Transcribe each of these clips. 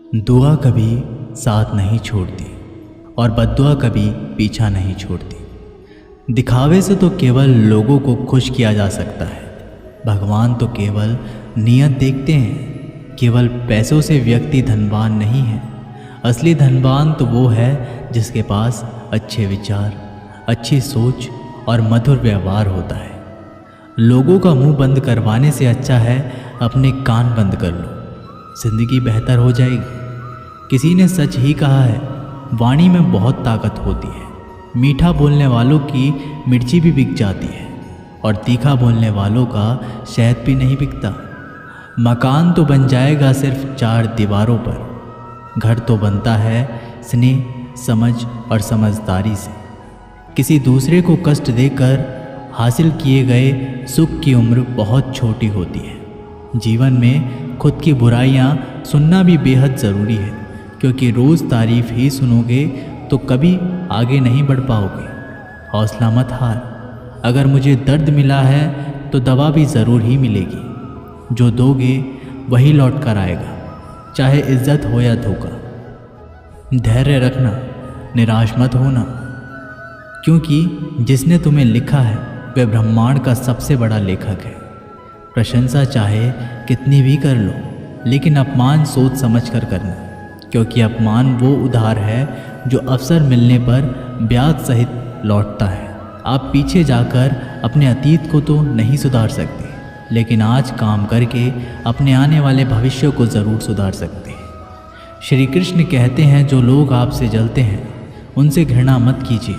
दुआ कभी साथ नहीं छोड़ती और बद्दुआ कभी पीछा नहीं छोड़ती। दिखावे से तो केवल लोगों को खुश किया जा सकता है। भगवान तो केवल नियत देखते हैं। केवल पैसों से व्यक्ति धनवान नहीं है। असली धनवान तो वो है जिसके पास अच्छे विचार, अच्छी सोच और मधुर व्यवहार होता है। लोगों का मुंह बंद करवाने से अच्छा है अपने कान बंद कर लो, जिंदगी बेहतर हो जाएगी। किसी ने सच ही कहा है, वाणी में बहुत ताकत होती है। मीठा बोलने वालों की मिर्ची भी बिक जाती है और तीखा बोलने वालों का शहद भी नहीं बिकता। मकान तो बन जाएगा सिर्फ 4 दीवारों पर, घर तो बनता है स्नेह, समझ और समझदारी से। किसी दूसरे को कष्ट देकर हासिल किए गए सुख की उम्र बहुत छोटी होती है। जीवन में खुद की बुराइयां सुनना भी बेहद ज़रूरी है, क्योंकि रोज़ तारीफ़ ही सुनोगे तो कभी आगे नहीं बढ़ पाओगे। हौसला मत हार। अगर मुझे दर्द मिला है तो दवा भी ज़रूर ही मिलेगी। जो दोगे वही लौट कर आएगा, चाहे इज्जत हो या धोखा। धैर्य रखना, निराश मत होना, क्योंकि जिसने तुम्हें लिखा है वह ब्रह्मांड का सबसे बड़ा लेखक है। प्रशंसा चाहे कितनी भी कर लो, लेकिन अपमान सोच समझ कर करना, क्योंकि अपमान वो उधार है जो अवसर मिलने पर ब्याज सहित लौटता है। आप पीछे जाकर अपने अतीत को तो नहीं सुधार सकते, लेकिन आज काम करके अपने आने वाले भविष्य को ज़रूर सुधार सकते हैं। श्री कृष्ण कहते हैं, जो लोग आपसे जलते हैं उनसे घृणा मत कीजिए,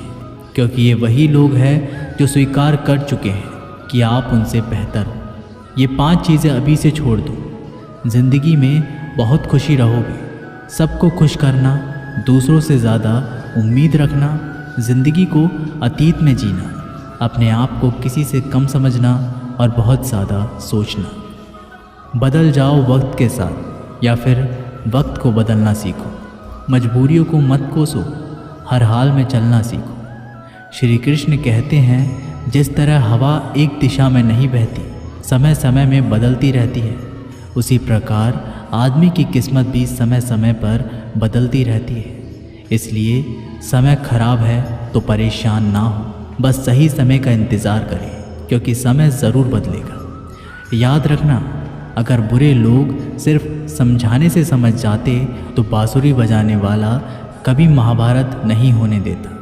क्योंकि ये वही लोग हैं जो स्वीकार कर चुके हैं कि आप उनसे बेहतर हो। ये 5 चीज़ें अभी से छोड़ दो। ज़िंदगी में बहुत खुशी रहोगे। सबको खुश करना, दूसरों से ज़्यादा उम्मीद रखना, ज़िंदगी को अतीत में जीना, अपने आप को किसी से कम समझना और बहुत ज़्यादा सोचना। बदल जाओ वक्त के साथ, या फिर वक्त को बदलना सीखो। मजबूरियों को मत कोसो, हर हाल में चलना सीखो। श्री कृष्ण कहते हैं, जिस तरह हवा एक दिशा में नहीं बहती, समय समय में बदलती रहती है, उसी प्रकार आदमी की किस्मत भी समय समय पर बदलती रहती है। इसलिए समय खराब है तो परेशान ना हो, बस सही समय का इंतज़ार करें, क्योंकि समय ज़रूर बदलेगा। याद रखना, अगर बुरे लोग सिर्फ समझाने से समझ जाते तो बांसुरी बजाने वाला कभी महाभारत नहीं होने देता।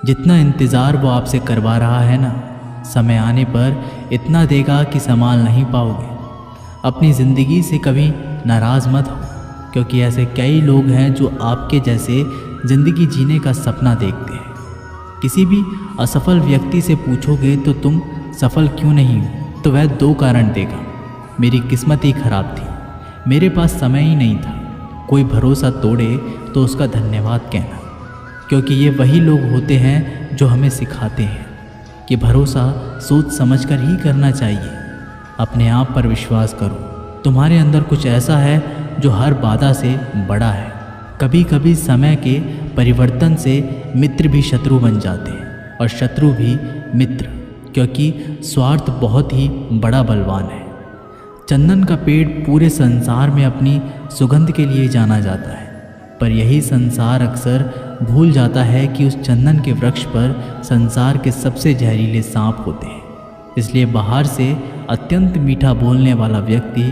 जितना इंतज़ार वो आपसे करवा रहा है ना, समय आने पर इतना देगा कि संभाल नहीं पाओगे। अपनी ज़िंदगी से कभी नाराज़ मत हो, क्योंकि ऐसे कई लोग हैं जो आपके जैसे ज़िंदगी जीने का सपना देखते हैं। किसी भी असफल व्यक्ति से पूछोगे तो तुम सफल क्यों नहीं हो, तो वह 2 कारण देगा। मेरी किस्मत ही खराब थी, मेरे पास समय ही नहीं था। कोई भरोसा तोड़े तो उसका धन्यवाद कहना, क्योंकि ये वही लोग होते हैं जो हमें सिखाते हैं कि भरोसा सोच समझकर ही करना चाहिए। अपने आप पर विश्वास करो। तुम्हारे अंदर कुछ ऐसा है जो हर बाधा से बड़ा है। कभी कभी समय के परिवर्तन से मित्र भी शत्रु बन जाते हैं और शत्रु भी मित्र, क्योंकि स्वार्थ बहुत ही बड़ा बलवान है। चंदन का पेड़ पूरे संसार में अपनी सुगंध के लिए जाना जाता है, पर यही संसार अक्सर भूल जाता है कि उस चंदन के वृक्ष पर संसार के सबसे जहरीले सांप होते हैं। इसलिए बाहर से अत्यंत मीठा बोलने वाला व्यक्ति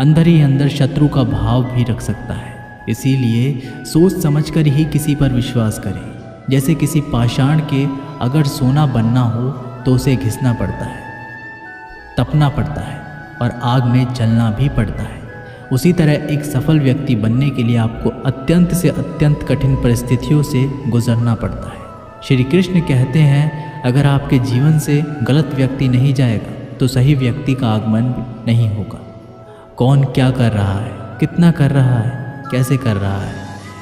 अंदर ही अंदर शत्रु का भाव भी रख सकता है। इसीलिए सोच समझकर ही किसी पर विश्वास करें। जैसे किसी पाषाण के अगर सोना बनना हो तो उसे घिसना पड़ता है, तपना पड़ता है और आग में जलना भी पड़ता है। उसी तरह एक सफल व्यक्ति बनने के लिए आपको अत्यंत से अत्यंत कठिन परिस्थितियों से गुजरना पड़ता है। श्री कृष्ण कहते हैं, अगर आपके जीवन से गलत व्यक्ति नहीं जाएगा तो सही व्यक्ति का आगमन नहीं होगा। कौन क्या कर रहा है, कितना कर रहा है, कैसे कर रहा है,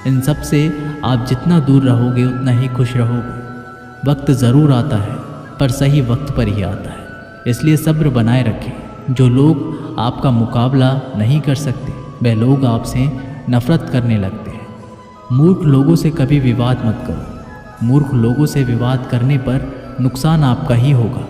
इन सब से आप जितना दूर रहोगे उतना ही खुश रहोगे। वक्त ज़रूर आता है, पर सही वक्त पर ही आता है। इसलिए सब्र बनाए रखें। जो लोग आपका मुकाबला नहीं कर सकते, वह लोग आपसे नफरत करने लगते हैं। मूर्ख लोगों से कभी विवाद मत करो। मूर्ख लोगों से विवाद करने पर नुकसान आपका ही होगा।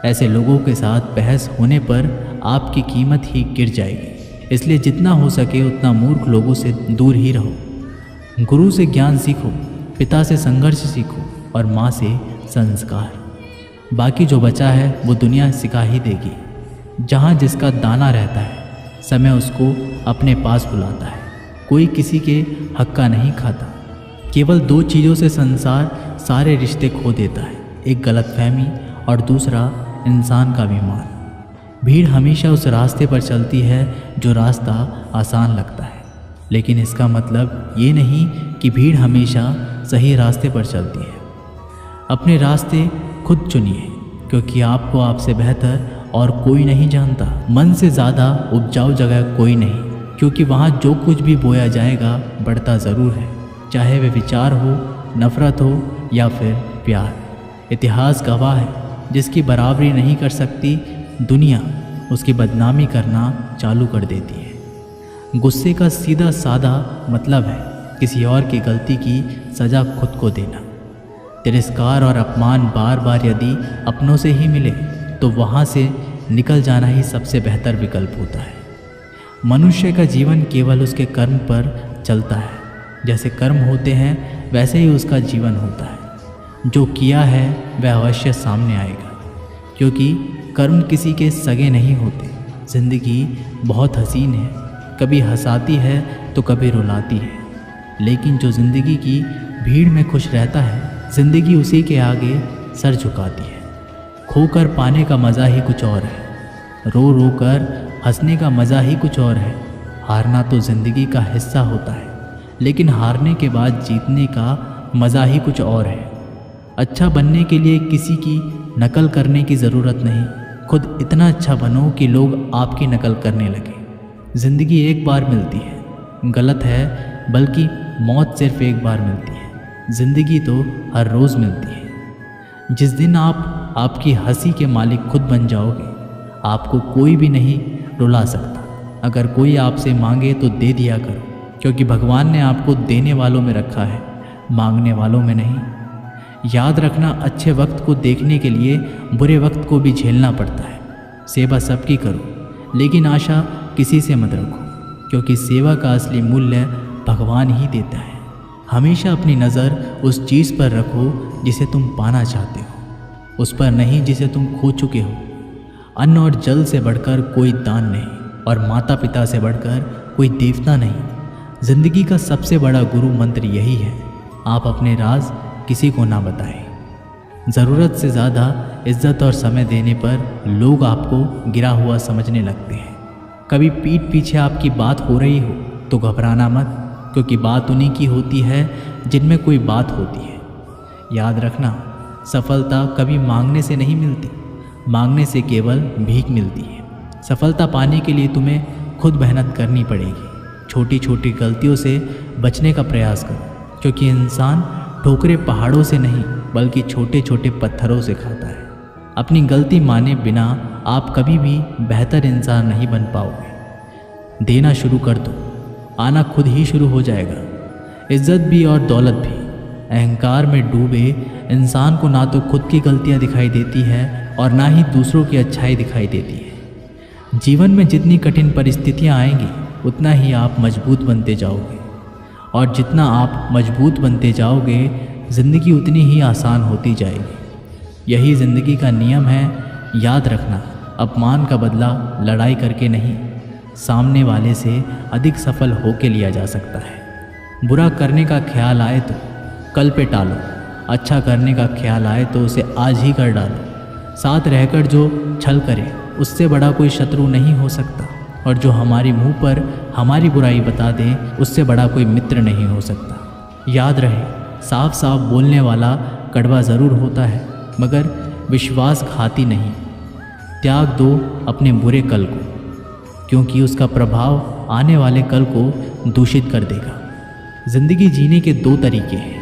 ऐसे लोगों के साथ बहस होने पर आपकी कीमत ही गिर जाएगी। इसलिए जितना हो सके उतना मूर्ख लोगों से दूर ही रहो। गुरु से ज्ञान सीखो, पिता से संघर्ष सीखो और माँ से संस्कार। बाकी जो बचा है वो दुनिया सिखा ही देगी। जहाँ जिसका दाना रहता है, समय उसको अपने पास बुलाता है। कोई किसी के हक का नहीं खाता। केवल दो चीज़ों से संसार सारे रिश्ते खो देता है, एक गलतफहमी और दूसरा इंसान का अभिमान। भीड़ हमेशा उस रास्ते पर चलती है जो रास्ता आसान लगता है, लेकिन इसका मतलब ये नहीं कि भीड़ हमेशा सही रास्ते पर चलती है। अपने रास्ते खुद चुनिए, क्योंकि आपको आपसे बेहतर और कोई नहीं जानता। मन से ज़्यादा उपजाऊ जगह कोई नहीं, क्योंकि वहाँ जो कुछ भी बोया जाएगा बढ़ता ज़रूर है, चाहे वे विचार हो, नफ़रत हो या फिर प्यार। इतिहास गवाह है, जिसकी बराबरी नहीं कर सकती दुनिया, उसकी बदनामी करना चालू कर देती है। गुस्से का सीधा साधा मतलब है किसी और की गलती की सज़ा खुद को देना। तिरस्कार और अपमान बार बार यदि अपनों से ही मिले तो वहाँ से निकल जाना ही सबसे बेहतर विकल्प होता है। मनुष्य का जीवन केवल उसके कर्म पर चलता है। जैसे कर्म होते हैं वैसे ही उसका जीवन होता है। जो किया है वह अवश्य सामने आएगा, क्योंकि कर्म किसी के सगे नहीं होते। ज़िंदगी बहुत हसीन है, कभी हंसाती है तो कभी रुलाती है, लेकिन जो ज़िंदगी की भीड़ में खुश रहता है, ज़िंदगी उसी के आगे सर झुकाती है। खोकर पाने का मज़ा ही कुछ और है, रो रो कर हंसने का मज़ा ही कुछ और है। हारना तो ज़िंदगी का हिस्सा होता है, लेकिन हारने के बाद जीतने का मज़ा ही कुछ और है। अच्छा बनने के लिए किसी की नकल करने की ज़रूरत नहीं, खुद इतना अच्छा बनो कि लोग आपकी नकल करने लगे। ज़िंदगी एक बार मिलती है, गलत है, बल्कि मौत सिर्फ एक बार मिलती है। ज़िंदगी तो हर रोज़ मिलती है। जिस दिन आप आपकी हंसी के मालिक खुद बन जाओगे, आपको कोई भी नहीं रुला सकता। अगर कोई आपसे मांगे तो दे दिया करो, क्योंकि भगवान ने आपको देने वालों में रखा है, मांगने वालों में नहीं। याद रखना, अच्छे वक्त को देखने के लिए बुरे वक्त को भी झेलना पड़ता है। सेवा सबकी करो, लेकिन आशा किसी से मत रखो, क्योंकि सेवा का असली मूल्य भगवान ही देता है। हमेशा अपनी नज़र उस चीज़ पर रखो जिसे तुम पाना चाहते हो, उस पर नहीं जिसे तुम खो चुके हो। अन्न और जल से बढ़कर कोई दान नहीं, और माता पिता से बढ़कर कोई देवता नहीं। जिंदगी का सबसे बड़ा गुरु मंत्र यही है, आप अपने राज किसी को ना बताएं। ज़रूरत से ज़्यादा इज्जत और समय देने पर लोग आपको गिरा हुआ समझने लगते हैं। कभी पीठ पीछे आपकी बात हो रही हो तो घबराना मत, क्योंकि बात उन्हीं की होती है जिनमें कोई बात होती है। याद रखना, सफलता कभी मांगने से नहीं मिलती, मांगने से केवल भीख मिलती है। सफलता पाने के लिए तुम्हें खुद मेहनत करनी पड़ेगी। छोटी छोटी गलतियों से बचने का प्रयास करो, क्योंकि इंसान ठोकरें पहाड़ों से नहीं बल्कि छोटे छोटे पत्थरों से खाता है। अपनी गलती माने बिना आप कभी भी बेहतर इंसान नहीं बन पाओगे। देना शुरू कर दो, आना खुद ही शुरू हो जाएगा। इज्जत भी और दौलत भी। अहंकार में डूबे इंसान को ना तो खुद की गलतियां दिखाई देती है और ना ही दूसरों की अच्छाई दिखाई देती है। जीवन में जितनी कठिन परिस्थितियां आएंगी उतना ही आप मजबूत बनते जाओगे, और जितना आप मजबूत बनते जाओगे ज़िंदगी उतनी ही आसान होती जाएगी। यही ज़िंदगी का नियम है। याद रखना, अपमान का बदला लड़ाई करके नहीं, सामने वाले से अधिक सफल होके लिया जा सकता है। बुरा करने का ख्याल आए तो कल पे टालो, अच्छा करने का ख्याल आए तो उसे आज ही कर डालो। साथ रहकर जो छल करे उससे बड़ा कोई शत्रु नहीं हो सकता, और जो हमारी मुंह पर हमारी बुराई बता दे उससे बड़ा कोई मित्र नहीं हो सकता। याद रहे, साफ साफ बोलने वाला कड़वा ज़रूर होता है, मगर विश्वासघाती नहीं। त्याग दो अपने बुरे कल को, क्योंकि उसका प्रभाव आने वाले कल को दूषित कर देगा। ज़िंदगी जीने के दो तरीके हैं,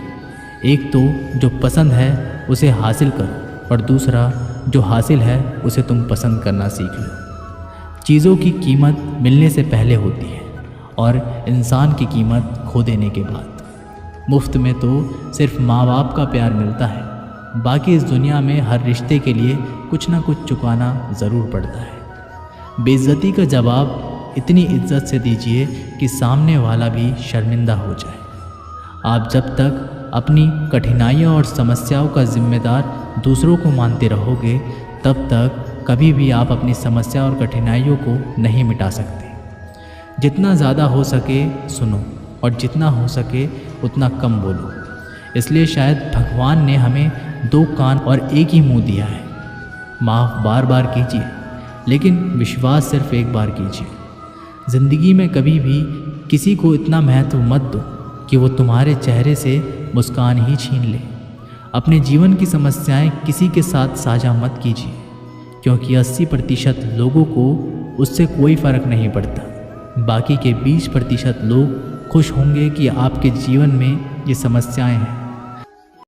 एक तो जो पसंद है उसे हासिल करो, और दूसरा जो हासिल है उसे तुम पसंद करना सीख लो। चीज़ों की कीमत मिलने से पहले होती है, और इंसान की कीमत खो देने के बाद। मुफ्त में तो सिर्फ माँ बाप का प्यार मिलता है, बाकी इस दुनिया में हर रिश्ते के लिए कुछ ना कुछ चुकाना ज़रूर पड़ता है। बेइज्जती का जवाब इतनी इज्जत से दीजिए कि सामने वाला भी शर्मिंदा हो जाए। आप जब तक अपनी कठिनाइयों और समस्याओं का जिम्मेदार दूसरों को मानते रहोगे, तब तक कभी भी आप अपनी समस्या और कठिनाइयों को नहीं मिटा सकते। जितना ज़्यादा हो सके सुनो और जितना हो सके उतना कम बोलो। इसलिए शायद भगवान ने हमें 2 कान और एक ही मुंह दिया है। माफ़ बार बार कीजिए, लेकिन विश्वास सिर्फ एक बार कीजिए। ज़िंदगी में कभी भी किसी को इतना महत्व मत दो कि वो तुम्हारे चेहरे से मुस्कान ही छीन ले। अपने जीवन की समस्याएं किसी के साथ साझा मत कीजिए, क्योंकि 80% लोगों को उससे कोई फ़र्क नहीं पड़ता। बाकी के 20% लोग खुश होंगे कि आपके जीवन में ये समस्याएं हैं।